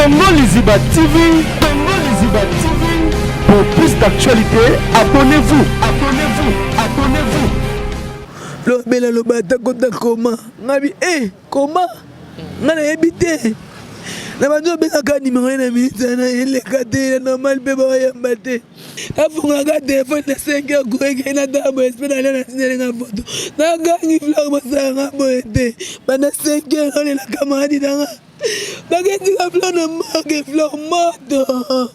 Congo Liziba TV, Congo Liziba TV. Pour plus d'actualité, abonnez-vous, abonnez-vous, abonnez-vous. Le bela le bata kota koma. Ngabi koma. Ngana ebite. Na banzo benga ka numéro na minute na ele kate normal pe ba yambate. Afunga ka téléphone na 5 ko ke na dabo espena na sinele nga photo. Na gangi vlog basanga boete. Bana 5 ole la camarade danga. Bageti ka vlog na mage vlog moto.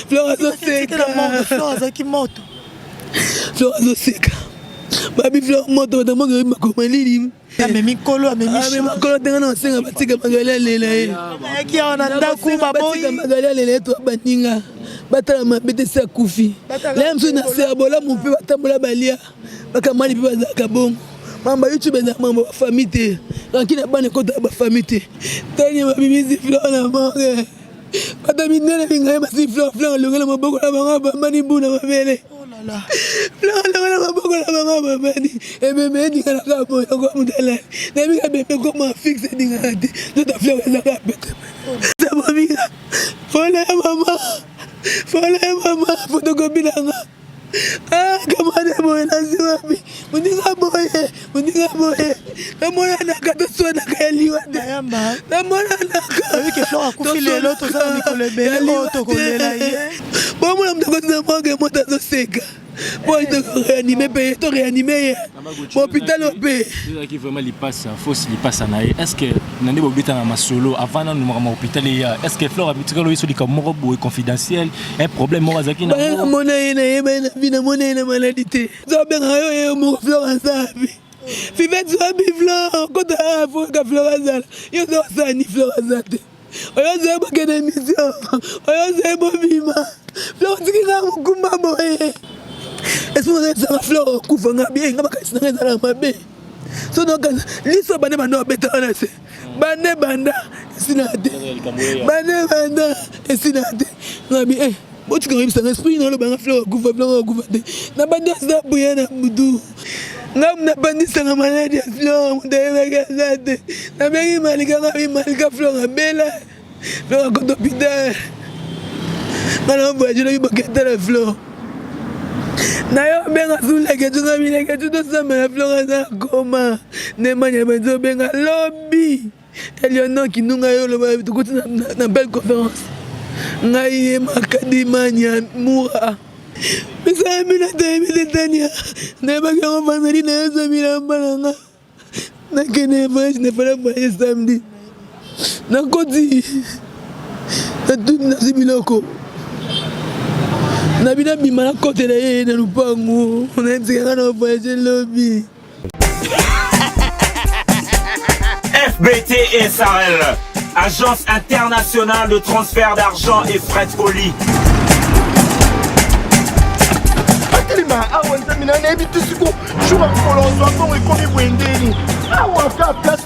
Vlog azo seka. Vlog azo ki moto. Vlog azo seka. Babi vlog moto da mage makomalili. Ame mikolo ame mishi. Makolo tenga na senga batika magala lela. Eki ona ndaku baboyi. Batika magala lela to baninga. Batala mabete sa kufi. Lemso na se abola mu pe batambola balia. Bakamali pe bazaka bongo. Mamba YouTube na mamba famille. Kankina bane kota ba famille. Tani mabimizi fleur na manga. Bata minene binga masi fleur longela maboko na banga mani buna mabele. Fleur longela maboko na banga mani. Ebeme ni kana ka boyo ko mudala. Na bi ka bebe ko ma fixe dinga ati. Tota fleur za ka bete. Sa mamiga. Fola mama. Fola mama photocopy nanga. Kamada boy na ziwapi. Mundinga boy. Namona naka to so naka liwa de yamba. Namona naka. Avec que fleur akufi lelo to sa mikolo bele moto ko lela ye. Bon mona mtako za manga mota zo seka. Bon to réanimer hôpital opé. Qui vraiment li passe fausse li passe na est-ce que nande bobita na masolo avant na numero hôpital ya est-ce que fleur abitika lo isoli comme moko boy confidentiel un problème mo azaki na mona ina yeba na bina mona ina maladité zo ben yo mo fleur azabi fivet zo bi fleur kota afo ka fleur azala yo zo sani fleur azate oyo zo ba kena mission oyo zo bo bima fleur tikina mukumba boye. Est-ce que ça va fleur kufanga bien ngaba kasina ngala mabe. So donc liso bane banda beta ona se. Banda sinate. Banda sinate. Ngabi botu kan ibisa esprit na lo banga fleur kufa de. Na banda sa buya na budu. Ngam na bandi sanga maladi fleur de gazade. Na bengi malika fleur bela. Fleur ko d'hôpital. Mana voyage le baketa la fleur. Nayo benga zuleke tunga mileke tuto sama na flora za koma ne manya benzo benga lobby Eliono kinunga yo lo tukuti na belle conférence ngai makadi manya mura bisa mina te tania ne ba ko vanari na yo zamira balanga na kene voyage ne fala voyage samedi na koti na tout na sibiloko. Nabina bimana côté là et na lupangu on a dit qu'on voyager lobby. FBT SARL, Agence internationale de transfert d'argent et frais de colis. Akalima awa ntamina na ebitu siko shuka kolonzo akon ekomi bwendeni awa ka place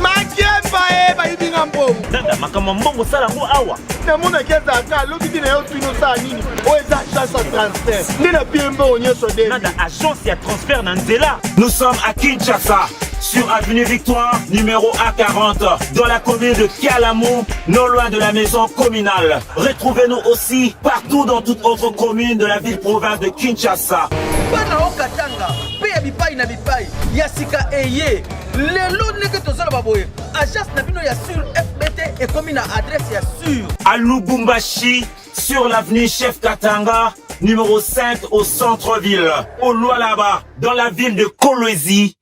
makemba ba yibinga mbo Dada makama mbongo sala ngo awa namona keza ka loki na yo twino sa nini o eza chance transfert ndina piembe onyeso de Nada agence ya transfert na nzela. Nous sommes à Kinshasa sur avenue Victoire numéro A40 dans la commune de Kialamou, non loin de la maison communale. Retrouvez-nous aussi partout dans toute autre commune de la ville-province de Kinshasa. Bana okatanga pe ya bipai na bipai ya sika eye lelo neke tozala baboye agence na bino ya sur FBT et comme na adresse ya sur À Lubumbashi sur l'avenue Chef Katanga numéro 5 au centre-ville, au Lualaba dans la ville de Kolwezi.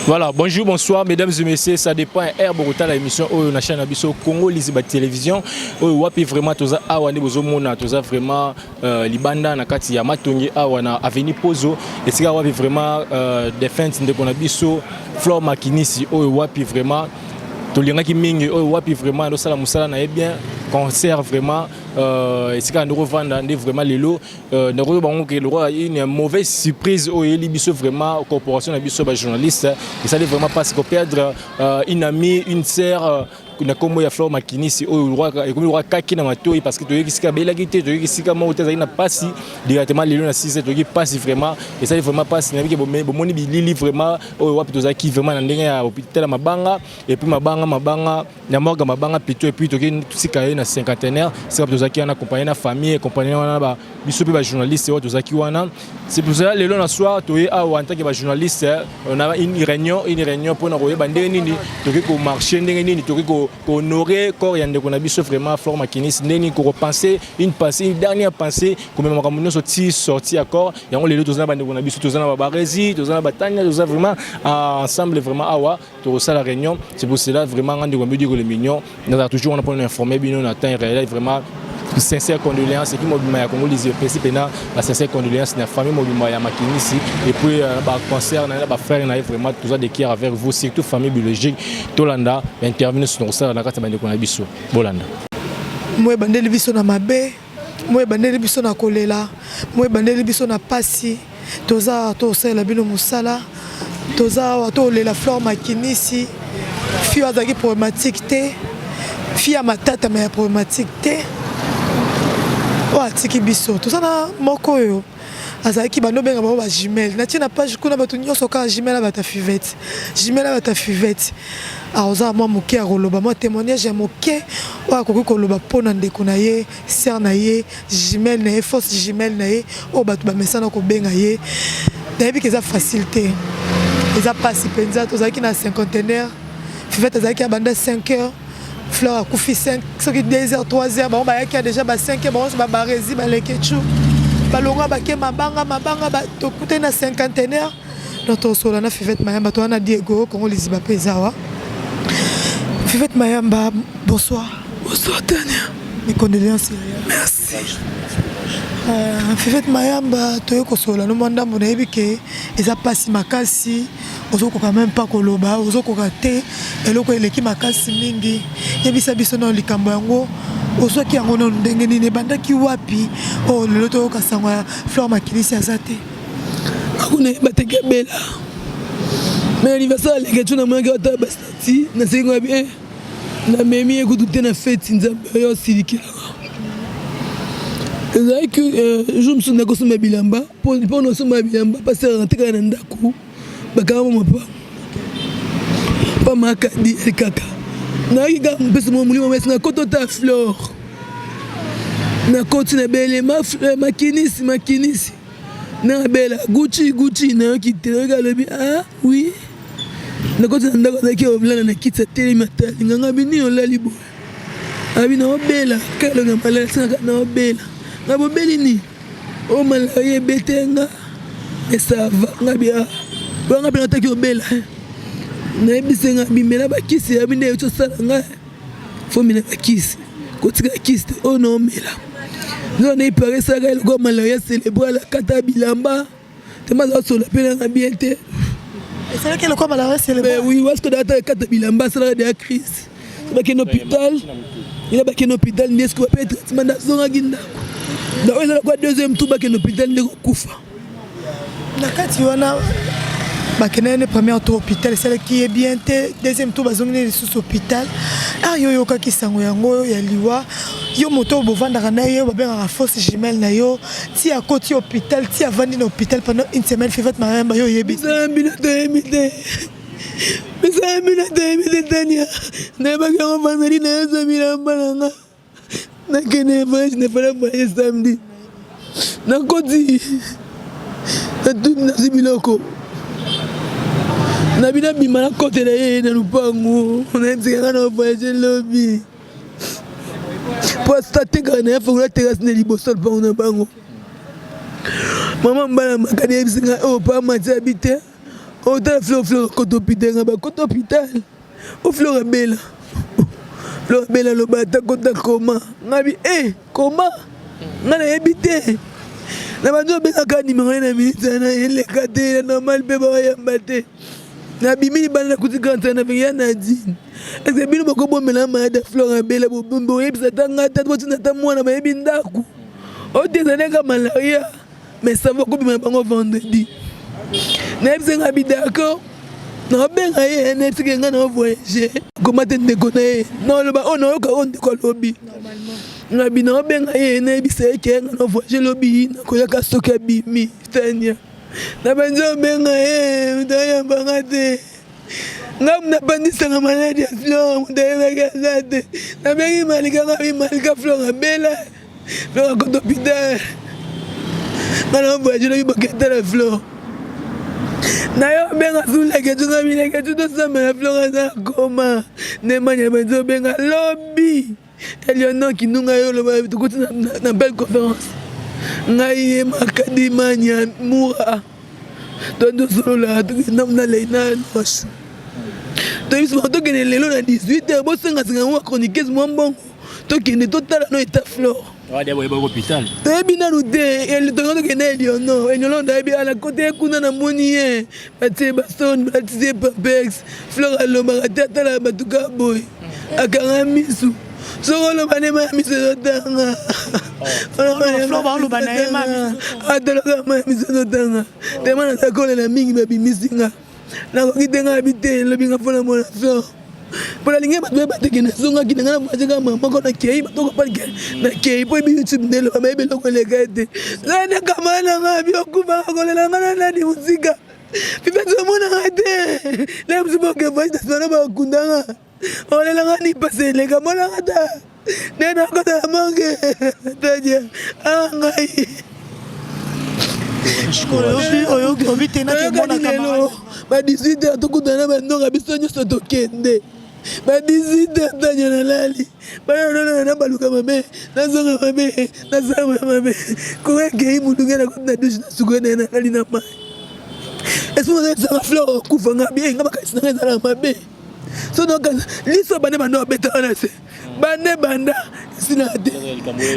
Voilà, bonjour, bonsoir, mesdames et messieurs, ça dépend. Air Bogota, la émission au chaîne Abisso Congo Liziba Télévision. Wapi vraiment toza awane bozomona toza vraiment libanda na kati ya matongi awana avenue Pozo et c'est wapi vraiment défense de konabiso Flor Makinisi wapi vraiment tolingaki mingi wapi vraiment dosala musala na bien concert vraiment et c'est quand nous revendons vraiment les lots nous revendons que le roi une mauvaise surprise au Libiso vraiment corporation Libiso journaliste et ça n'est vraiment pas ce qu'on perdre une amie une sœur na kombo ya Flore Makinisi o roi roi kaki na matoi parce que to yekisika bela kité to yekisika mo tezali na pasi directement lelo na 6 to pasi vraiment et ça vraiment pasi na biki bo moni bilili vraiment o wapi tozaki vraiment na ndenge ya hôpital mabanga et puis mabanga na morga mabanga plutôt et puis to sika na cinquantenaire c'est comme tozaki na accompagner na famille accompagner wana ba biso pe ba journaliste o tozaki wana c'est pour ça lelo na soir to a en tant que ba journaliste on a une réunion pour na royeba ndenge nini to ko marcher ndenge nini to ko honorer corps ya ndeko na biso vraiment Flore Makinisi ndenge ko repenser une dernière pensée comme makambo sorti accord yango lelo tozana ba ndeko na biso tozana ba barezi tozana batanya tozana vraiment ensemble vraiment awa to ça la réunion c'est pour cela vraiment ndeko me dire le mignon nous a toujours on a pour informer bino na temps réel vraiment sincère condoléances et qui mobima ya Congo les principe na la sincère condoléances na famille mobima ya Makinisi et puis ba concert na ba frère na vraiment tout ça de qui avec vous surtout famille biologique Tolanda intervenir sur ça na kata bandeko na biso Bolanda moi bandeli biso na mabe moi bandeli biso na kolela moi bandeli biso na pasi toza to sala bino musala toza to lela Flore Makinisi fille azaki problématique te fille ya matata mais problématique te tiki biso tozana moko yo azaki bando benga ba jumelle na tina page kuna bato nyoso ka jumelle bata fuvette aoza moi moke ya koloba moi témoignage ya moke wa koki koloba pona ndeko na ye sœur na ye jumelle na ye force jumelle na ye o bato ba mesana ko benga ye nayebi ke za facilité eza pasi penza tozaki na cinquantenaire fuvette azaki ya banda 5 heures Flore a koufi 5, ce qui 2h, 3h, bon, bah, il y a déjà 5h, bon, je vais barrezi, bah, les ketchup, bah, l'onga, bah, mabanga, bah, to coûter na cinquantenaire. Notre solana, Fivette Mayamba, toi, on a Diego, Congo, les Ibapezawa. Fivette Mayamba, bonsoir. Bonsoir, Tania. Mes condoléances. Merci. Fivette Mayamba, toi, Kosola, nous mandons, on a dit que ils ont passé ma casse. Ozoko quand même pas koloba ozoko raté eloko eleki makasi mingi yebisa biso na likambo yango osoki yango na ndenge nini bandaki wapi o lelo to kasangwa Flore Makinisi azate akuna bateke bela mais anniversaire les ketchu na mwanga ota bastati na sengo bien na memi ekutute na fête nzambe yo silikela ezaki je me souviens que bilamba pour no soma bilamba passer rentrer na ndako bakama mapa pa makadi kaka na yiga mpesa mo mulimo mesi na koto ta Flore na koti na bele Makinisi na bela Gucci na kitelo galobi ah oui na koti na ndako zaki oblana na kitsa tele matali nganga bini olali bo abi na obela kalo na malala sanga na obela na bobeli ni o malaye betenga esava ngabi ah banga pena taki obela na ebisenga bimela bakisi ya binde yoto sala nga fo mina bakisi kotika kisi o no mela no ne pare saka le go malaria célébrer la kata bilamba tema za sola pena nga bien te et c'est là que le go malaria célébrer mais oui parce que data kata bilamba sala de crise baki no hôpital il a baki no hôpital n'est-ce que peut traitement na zonga ginda da oza kwa deuxième tour baki no hôpital ndeko kufa na kati wana bakene premier tour hôpital c'est qui est bien te deuxième tour bazongene sous hôpital ah yo kaki sango yango ya liwa yo moto bovanda na yo babengaka force jumelle na yo ti à côté hôpital ti avandi na hôpital pendant une semaine Fivette Mayamba yo yebi zambi na Tania na baki on vendredi na zambi na balanga na kene voyage ne fera voyage samedi na koti na tout na sibiloko na bina bima na kote na ye na lupango na nzeka na voyage lobby pour starter quand na faut la terrasse na liboso lupango na bango maman mbala makadi ebisinga o pa mati habiter o ta Flore kote hôpital nga ba kote hôpital o Flore bela lo bata kota koma ngabi koma ngana ebite na banzo bela ka numéro na minute na ele kate normal pe ba yamba te na bimini bana kutika ntana binga na dine est-ce que bino bako bomela maada Flore bela bo yebisa tanga tatu botina ta mwana ba yebi ndaku o tezane ka malaria mais ça va ko bima bango vendredi na yebisa nga bi d'accord Na benga ye ne tike nga na voyager. Comment te ndekona ye? Non le ba on a ka on ko lobby. Na bi na benga ye ne bi se ke nga na voyager lobby na ko ya ka stoka bi mi tanya. Na banjo benga ye ndaya bangate. Ngam na pandisa nga maladi ya Flore ndaya gazate. Na bengi malika nga bi malika Flore bela. Flore ko d'hôpital. Na na voyager lobby baketa la Flore. Nayo benga zuleke tunga bileke tuto sama na Flore za koma nemanya benzo benga lobby Eleonore kinunga yo loba tukuti na belle conférence ngai makadi manya mura tondo solo la tukina leina nosh to biso to kene lelo na 18h bo senga senga mo chroniqueuse mo mbongo to kene totala no eta Flore. Ouais, d'abord il va à l'hôpital. Bina nous elle te regarde que Eleonore Eleonore d'abi à la côté kuna na monier batie baston batie papex Flore alobaka tala batuka boy akanga misu solo banema misu tanga Flore ba lo banema misu atala ma misu tanga temana takole na mingi babi misinga na ko kitenga habite lobinga fona mona Flore. Pour la ligne, je vais te dire que je vais te dire que je vais te dire que je vais te dire que je vais te dire que je vais te dire que je vais te dire que je vais te dire que je vais te dire que je vais te dire que je vais te dire que je vais te dire que ba 18 tanya na lali bana na baluka mabe nazonga mabe nazama mabe kuweke imudungena kuna dushi na sugone na lali na mai eso na za Flore kufanga bien ngaba kasina za mabe so donc liso bane bando beta ona se bane banda sinate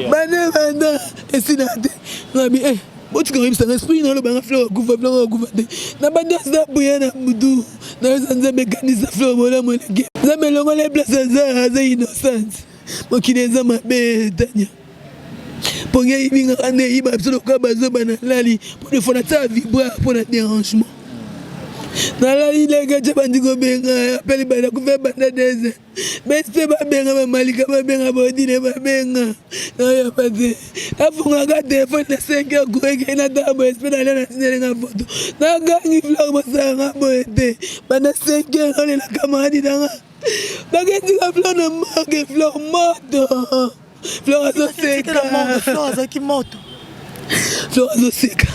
bane banda sinate ngabi Boti quand même ça esprit dans le banga Flore kufa na banda za buya na mudu na zanza mécanisme Flore mola molege za melongo les places za innocent mokineza mabe tanya ponga ibinga ane iba absolument ka bazo bana lali pour le fona ta vibra pour le dérangement na lali lega jabandigo benga appelle bana kufa banda deze beste ba benga ba malika ba benga bodine ba benga na ya pate afunga ka téléphone na 5h kuweke na dabo espera na sinenga photo na gangi Flore basanga boete bana 5h ole la camarade danga bageti ka Flore na mangue Flore moto Flore azoseka Flore azaki moto Flore azoseka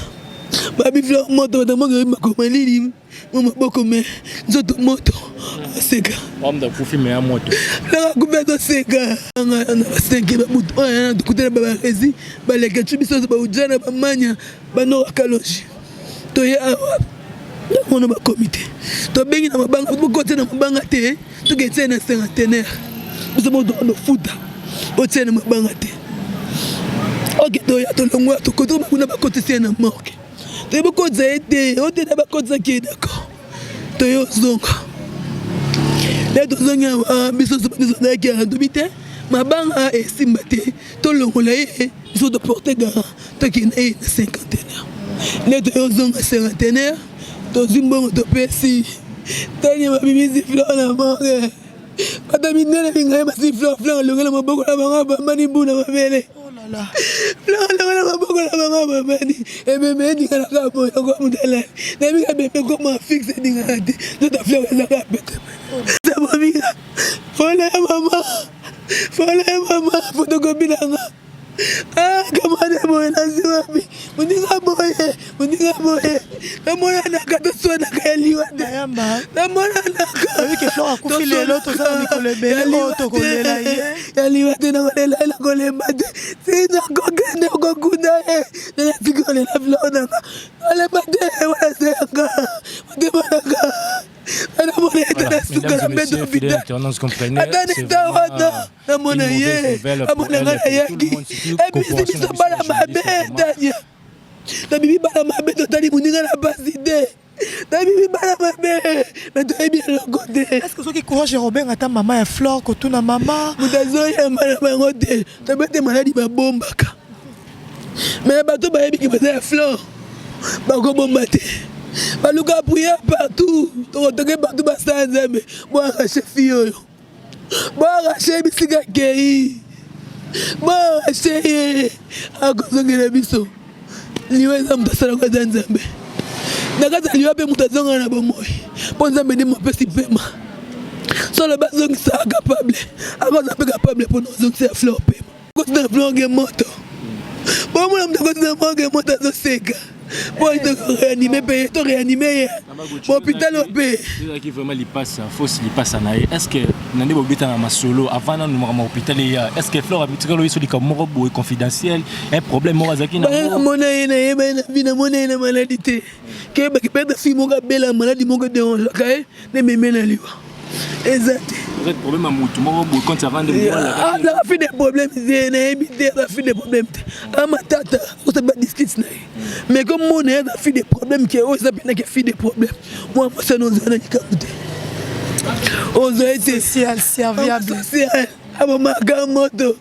babi Flore moto batamonga makomalili maboko me nzoto moto seka Homme profil mais à moto la couverture seka na 5 ba butu na tukutela ba rezi ba leka chubiso ba ujana ba manya ba no kaloji to ya on ba comité to bengi na mabanga bo kote na mabanga te to getse na cinquantenaire biso mo do futa o tsena mabanga te ok to ya to longwa to koto ba kuna ba kote na morgue to bo kote ete o te na ba kote ki d'accord to yo zonga les deux ans biso so na ki andubite mabanga esimba te to longola ye biso de porter garant to ki na cinquantenaire les deux ans cinquantenaire to zimbongo to pesi tani mabimizi Flore na morgue pata minene binga ma si Flore longela maboko na banga mani buna mabele Flore longela maboko na banga mani ebeme dinga na kapo ko mudela na binga bebe ko ma fixe dinga te to ta Flore za ka pete ça va bien Fola mama photocopie nanga kamane boye naziwapi muninga boye namona naka toswana kayaliwa namona naka oyeke Flore akufi lelo tozala mikolo ebele oyo tokolela ye yaliwa te nakolela nakolemba te sina kokende kokunda ye nanatiki kolela Flore nanga olemba te wanasenga matemonaka Mesdames et messieurs, fidèles internautes, vous comprenez, c'est vraiment une mauvaise nouvelle pour elle et pour tout le monde, surtout corporation d'administration. Na bibi bana mabe totali muninga na baside. Na bibi bana mabe mais to ebi le côté. Est-ce que soki courage Robin ata mama ya Flore kotuna mama mudazo ya mala bango te. To bete maladi ba bombaka. Mais bato ba ebi ki bata ya Flore. Ba ko bomba te. baluka prier partout tokotoke partout basala nzambe boarrache fille oyo boarrache bisika kei boarrache ye akozongela biso liwa eza moto asalaka eza nzambe na kati ya liwa mpe moto azongana na bomoi mpo nzambe nde mopesi pema solo bazongisa capable akoza mpe capable mpona ozongisa ya fleur pema kotina fleur ge moto bomona moto kotina fleur ge moto azoseka po réanimé pe to réanimé hôpital opé qui vraiment li passe fausse li passe na est-ce que nande bobita na masolo avant na numero hôpital ya est-ce que fleur abitika lo yeso li comme moko confidentiel un problème mo azaki na mona ina yeba na vina mona ina maladie ke ba ki perdre fi mo ga bela maladie mo ga dérange ka ne memena liwa exact le problème à mutu mo bo quand ça rendre moi là la fi des problèmes na éviter la fi des problèmes ama tata o se ba discuter na mais comme mon est la fi des problèmes qui o ça bien que fi des problèmes moi ça nous a dit capter on a été serviable abo magamoto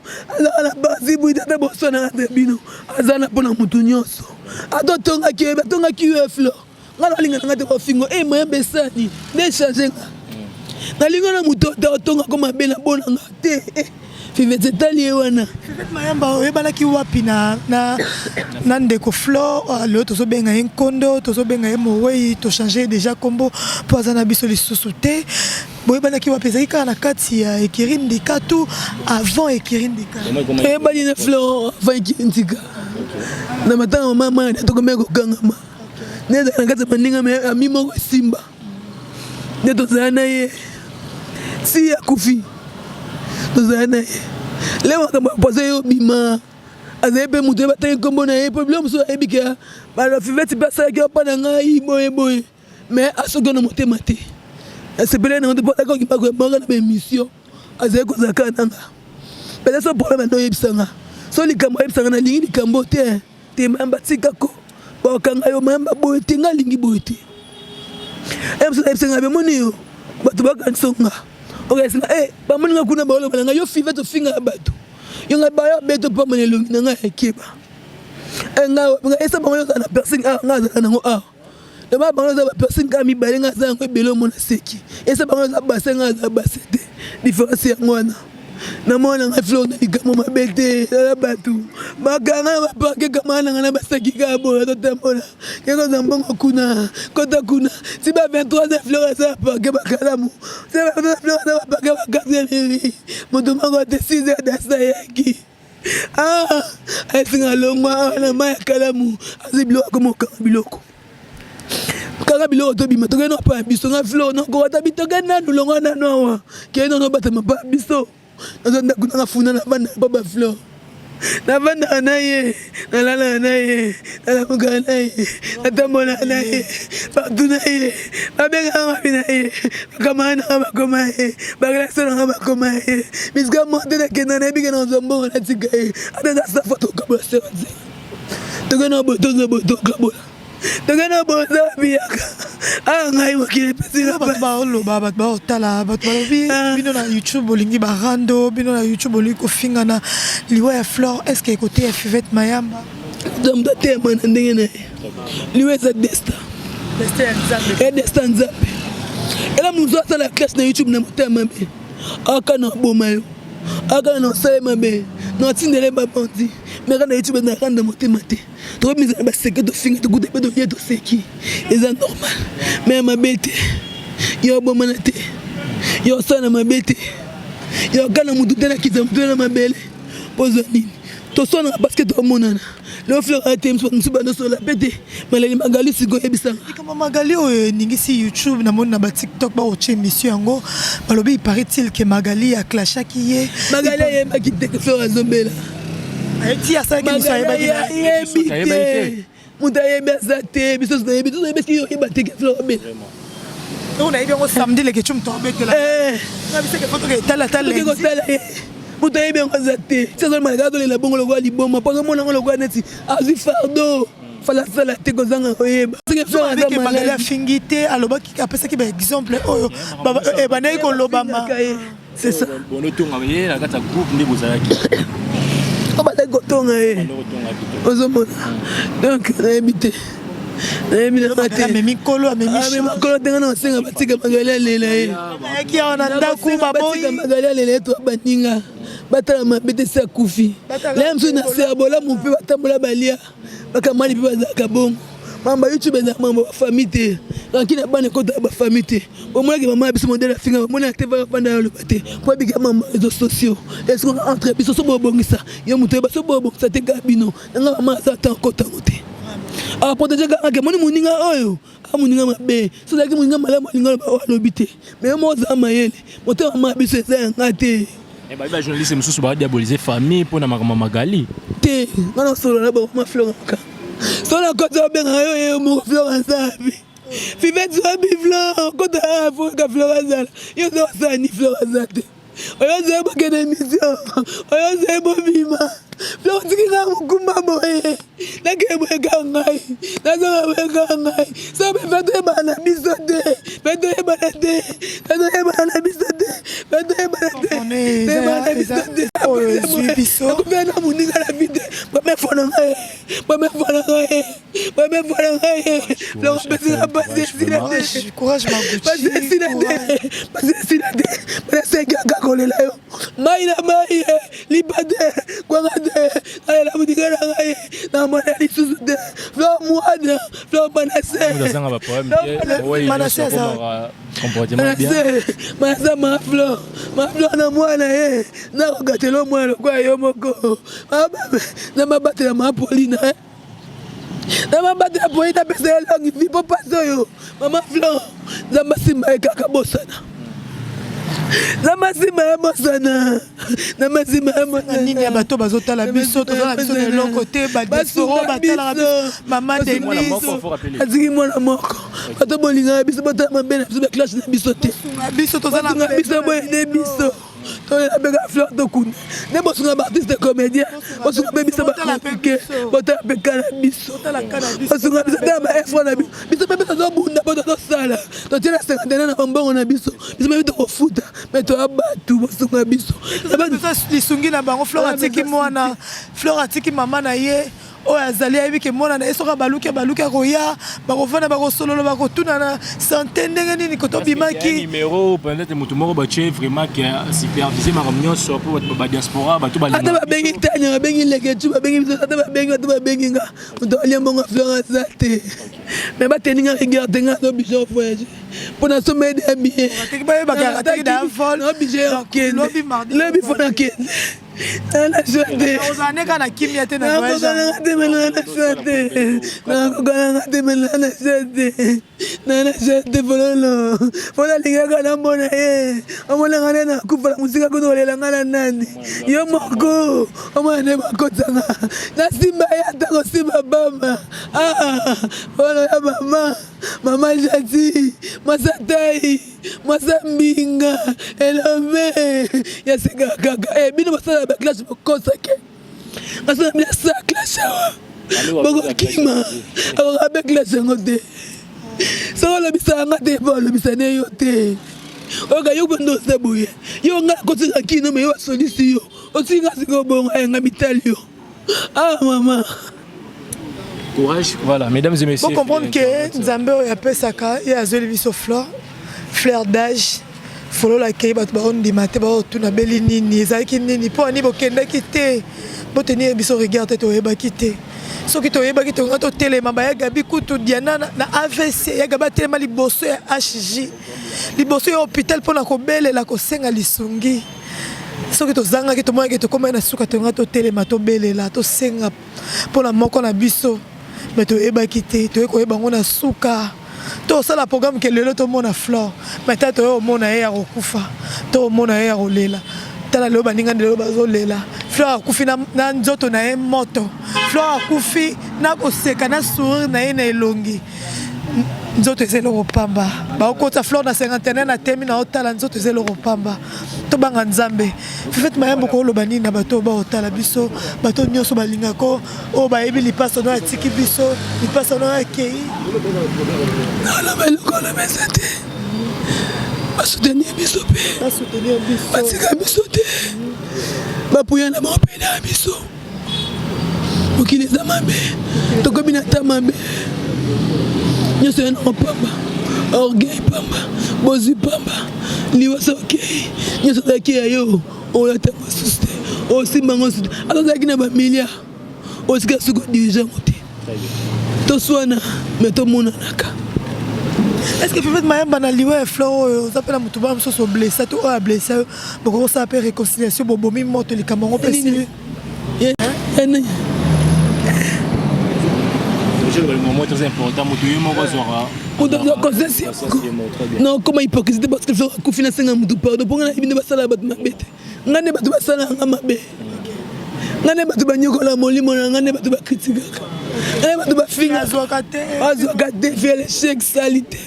ala basi buida ta bosona na bino azana pona mutu nyonso atotonga ki fleur ngala linga ngate ko fingo mayembe sani ne changer nalinga na mutu otonga koma bela bona ngate Fivete tali wana Fivete mayamba oyebalaki wapi na ndeko Fleur le tozo benga enkondo tozo benga emowei to changer déjà combo pour azana biso lisusu te boyebalaki wapi ezaki na kati ya ekirindika tout avant ekirindika ebali na Fleur avant ekirindika na matanga mama to komeko kangama neza na kati mandinga ami moko simba neto zana ye si ya kufi tozana leo kama poze yo bima azepe mutu batenge kombo na ye problème so ebika ba Fivete pasa ki pa na ngai boye mais asogo na motema te sepele na ndo ko ki pa ko na be mission azeko zaka nanga pele so problème no yebisanga so likambo yebisanga na lingi likambo te te mamba tikako ba kanga yo mamba boye te ngalingi boye te yebisanga be moni yo batu bakansonga okay singa ba moni ngakuna ba lo balanga yo Fivete finga bato yo ngaba yo beto pa manelongi na ngai kiba nga esa ba yo na person nga za na ngo e ba ba za person ka mi balenga za ngo belo mona seki esa ba za basenga za basete différence ya ngwana na mona nga Fleur na ikamo mabete la batu maganga ba pake kama na baseki ka bo to tempola ke ko za mbongo kuna kota kuna si ba 23 Fleur za pake bakalamu si ba Fleur za pake bakazeli moto mango te 6 da sa yaki esinga longwa na maya kalamu azibilo akomoka biloko kaka biloko to bima to gena pa biso nga Fleur no ko ta bitoga nanu longwa nanu awa ke no bata mapa biso nazonda kuna ngafuna na bana baba Fleur na bana na ye na lala na ye na muga na ye na tambola na ye partout na ye babenga ngapi na ye kama na bakoma ye bagrasona ngabakoma ye miska monte na kena na bigana nzombo na tika ye ata sa photo kabla sewanze togena boto kabla togena boto biaka ngai wakile pesira ba loba ba otala ba lobi bino na YouTube olingi ba rando bino na YouTube olingi ko finga na liwa ya Fleur est-ce que côté ya Fivete mayamba domda tema na ndenge na liwa za destin nzambe ela muzo asala classe na YouTube na motema be aka na bomayo aka na sema be no tindele ba bandi mais quand YouTube na randa motema te to mise ba seke to finga to goûter to yeto seki eza normal mais ma bête yo bomana te yo sana ma bête yo kana mutu tena kizamutu na mabele pozo nini to sona parce que to monana le Fleur a été msuba no so la bête malali magali sigo ebisanga kama magali oyo ningisi YouTube na mona ba TikTok ba oche émission yango balobi il paraît-il que magali a clashaki ye magali ye makite que Fleur azombela eti asa ki musa yebite muta yebesa te biso na yebito na yebeski yo yebate que Fleur azombela on a eu samedi le ketchum to betela na biseke photo ke tala muta yebengo zate sazo malaka to le bongo lokwa liboma parce que mona ngo lokwa neti azi fardo fala sala te kozanga oyeba que Fleur avec magali afingite alobaki apesaki ba exemple oyo banai ko lobama c'est ça bon otonga ye na kata groupe ndi bozalaki on va les gotonga donc on a habité amemi kolo makolo ndenge na osenga batika magali alela ye ayaki awa na ndako batika magali alela ye to baninga batala mabe te se akufi laya mosusu na se ya bolamu mpe batambola balia bakamali mpe bazalaka bongo mamba youtube ezalaka mambo bafamille te ranki na bana ekota bafamille te omonaki mama ya biso modele afinga bamoni ate vapanda ya loba te mpo abika mama réseaux sociaux eskoka entre biso so bobongisa yo moto yeba so bobongisa te kaka bino nanga mama aza ata nkotango te aprotége kakake moni moninga oyo moninga mabe sozalaki moninga malamu alinga alobi te me yo moza mayele moto mama ya biso eza yanga te ba journaliste mosusu badiabolize famille mpona makambo magali te nga na solo na bamama floraka so na kota obenga yo ye moko flora nzabi fivete wabi flora kota afoka flora zala yo zo osani flora za te oyo zoye bakende émission oyo zoye bobima flora tikinga mokumba boye nakeboyeka ngai nazoboyeka ngai so befeto yebana na biso te feto yebana te feto yebana na biso te feto yebana te oyo ezwi biso akofia na moninga na vide bamefona ngai flora pesinga pasesina te pasesina te banasengiaka kolela yo mai na mai liba te kwanga te alela moninga na ngai na mwana lisusu te flora mwana flora manase maflor na mwana ye nakogatela omwana lokwa yo moko na mabatela maapolina na mabatela polina apesa elongi vi mpo pasi oyo mama flor nzambe asimba ye kaka bosana namasima ya mosana nini ya bato bazotala biso tozala biso na eloko te badisoro batalaka biso mama denise aziki mwana moko bato bolingaka biso batala mabe na biso baklasse na biso te biso tozala biso boyede biso toyela beka fleur tokuna nde bosunga baartiste comédien bosunga mpe biso bakomplike botala mpe ka na biso bosunga biso tala baefro na biso biso mpe biso tozobunda mpo tozosala totiela 51 na bambongo na biso biso mpe tokofuta me toya batu bosunga biso lisungi na bango fleur atiki mwana fleur atiki mama na ye oyo azali ayebi ke mwana na ye soki baluki akoya bakofanda bakosolola bakotuna na sante ndenge nini kotobimaki numéro peut-être moto moko batie vraiment ke supervise makambo nyonso mpo bato badiaspora bato ata babengi tanya babengi leketu babengi biso ata babengi nga moto alia mbongo fleur aza te me bateninga regarde nga no bijo voyage mpona somba ede ya bien lobi fona kende ozaneka na kimia te nakokananga temela na sete fololo fola lingaka na mbona ye omonanga nde nakufala mosika kuno olelanga na nani yo moko omona nde bakotanga nasimba ye ata kosimba bama folo ya mama jati masatai masambinga elome yaseka kaka bino basala baklasse bokosake basala bina sa klasse awa bokokima akoka baklasse yango te soko olobisa yanga te po olobisa ne yo te oyoka yo mpe ndo oza boye yo nga nakotinga kino me yo basolisi yo otinga sika obongo ayenga mitali yo mama courage. Voilà, mesdames et messieurs. Pour comprendre que Nzambe apesaka ye azoli biso fleur d'âge folo la kei bato baondimate baotuna beli nini ezalaki nini mpo ani bokendaki te boteni biso regarde te toyebaki te soki toyebaki tonga totelema bayaga bikutu diana na AVC yaga batelema liboso ya HJ liboso ya hôpital mpona kobelela kosenga lisungi soki tozangaki tomonaki tokómaki na suka tonga totelema tobelela tosenga mpona moko na biso me toyebaki te toye koyeba ngo na suka tosala programme ke lelo tomona fleur me ta toye omona ye ya kokufa to omona ye ya kolela tala lelo baninga lelo bazolela fleur akufi na nzoto na ye moto fleur akufi na koseka na sourire na ye na elongi nzoto eza eloko pamba baokota fleur na 51 na temi na otala nzoto eza eloko pamba tobanga nzambe fifete mayambo kooloba nini na bato baotala biso bato nyonso balingako oyo bayebi lipasa no atiki biso lipasa no akei naloba eloko olobesa te basoutenir biso mpe batika biso te bapuya na mopene ya biso mokili eza mabe tokomi na ta mabe nyonso ya nango pamba orgueil pamba bozwi pamba liwasa okei nyonso ozalaki ya yo oyatanga mosusu te osimbango mosusu te ata ozalaki na bamiliard osika soki odirige yango te toswana me tomonanaka. Est-ce que Fifette Mayamba na liwa ya fleur oyo oza mpe na motu bana mosusu oblessa to oyo ablessa yo bokokosala mpe réconciliation bobomi moto likambo yango mpe si non koma hypocrisie te parce que fleur akufi na senga motu pardon mpo nga na yebi nde basala bato mabe te nga nde bato basala nga mabe nga nde bato banyokola molimo na nga nde bato bakritikaka nga nde bato bafinga azwaka te fia l'échec sali te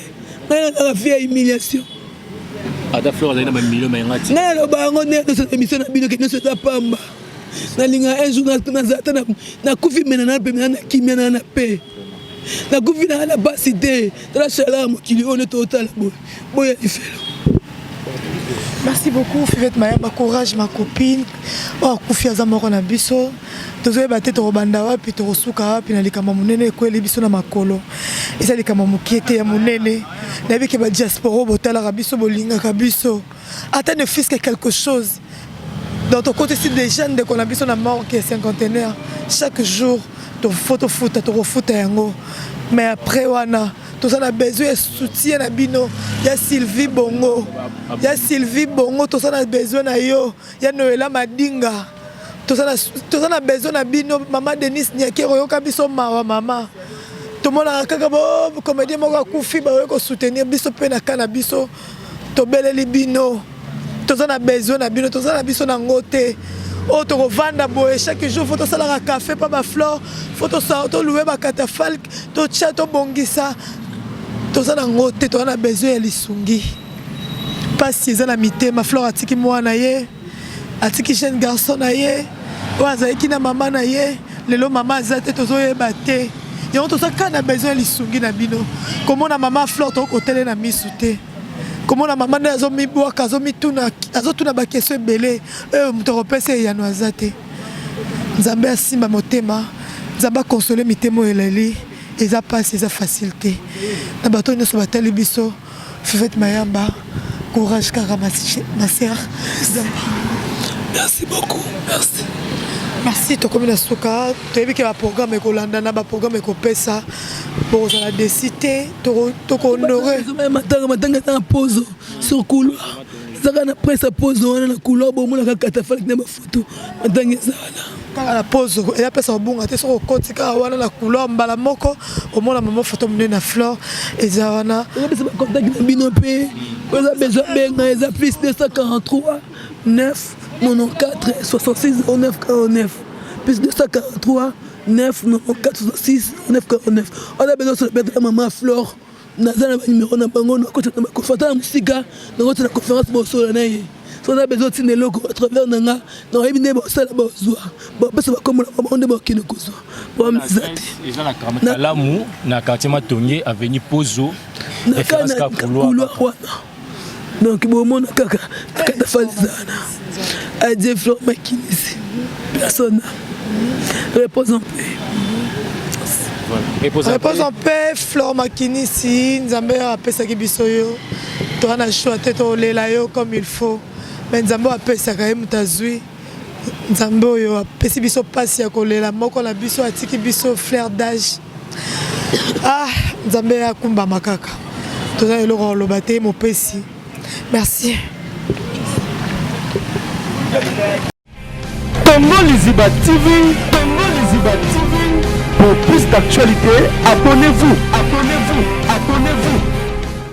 nga nazaka fia humiliation ata fleur azali na bamilio mayenga ti nga naloba yango nde tosala émission na bino ke nyonso eza pamba nalinga un jour nazala ata nakufi mena na pemena na kimia na na pe nakufi na na basi te tala chaleur ya mokili oyo nde totala boya lifelo. Merci beaucoup Fifette Mayamba, courage ma copine. Oh kufi aza moko na biso. Tozoyeba te tokobanda wapi tokosuka wapi na likambo monene ekweli biso na makolo. Eza likambo mokie te ya monene. Nayebi ke ba diaspora botalaka biso bolingaka biso. Ata ne fils que quelque chose. Dans ton côté si des jeunes de qu'on a biso na mort qui est cinquantenaire. Chaque jour ton photo foot to refoot yango. Mais après wana tous on a besoin de soutien na bino. Ya Sylvie Bongo. Ya Sylvie Bongo tous on a besoin na yo. Ya Noëlla Madinga. Tous on a besoin na bino maman Denise Nyakero yoka biso mawa mama. Tout le monde a kaka bo comédien moko akufi ba ko soutenir biso pe na kana biso to beleli bino. Tous on a besoin na bino tous on a biso na ngote. Oh to vanda boye chaque jour faut to sala café pa ba fleur, faut to louer ba catafalque, to tcha to bongisa. Tous on a ngote, to on a besoin ya lisungi. Pas si za na mité ma fleur atiki mwana ye. Atiki jeune garçon na ye. Wazaki na maman na ye. Lelo maman azate tozo yeba te. Yo to sa kana besoin lisungi na bino. Comment na maman fleur to kotele na misute. Comment la maman a mis bois, a mis tout, a tout na bakeso belé, m'tropese ya noazate. Nzambe asimba motema, nzamba consoler mitemo elali, eza passe eza facilité. Na bato nyonso batali biso, Fifette Mayamba, courage kaka ma sœur. Merci beaucoup, merci. Merci to comme na soka, to yebi ke ba programme ko landa na ba programme ko pesa. Pour la décité, to honorer. Matanga na pose sur couloir. Zaka na presse pose na couloir bo mona ka katafalque na ba photo. Matanga zala. Kaka la pose, et la pesa bonga te sur côté ka wana na couloir mbala moko, au mona maman photo mne na fleur et zawana. On a contact na bino pe. On a besoin benga eza plus 243 9 94 66 09 49 plus 243 9 94 66 9 49. On a besoin de mettre la maman Flore. Naza na numéro na bango na côté na conférence musika na côté na conférence bosola na ye. So on a besoin de loko à travers nanga na ebine bosala bozwa. Ba pesa ba comme la monde ba kino kozwa. Ba mzati. Ils ont la caméra Lamu na quartier Matonge avenue Pozo. Na kana couloir wana. Donc bon mon kaka kata falizana. Adieu Flore Makinisi. Personne. Repose en paix. Repose en paix, Flore Makinisi, Nzambe apesaki biso yo. To ana choix te to lela yo comme il faut. Mais Nzambe apesaka ye mutazui. Nzambe yo apesi biso pasi ya kolela moko na biso atiki biso fleur d'âge. Ah, Nzambe akumba makaka. To za eloko loba te mopesi. Merci. Congo Liziba TV, Congo Liziba TV. Pour plus d'actualités, abonnez-vous, abonnez-vous, abonnez-vous.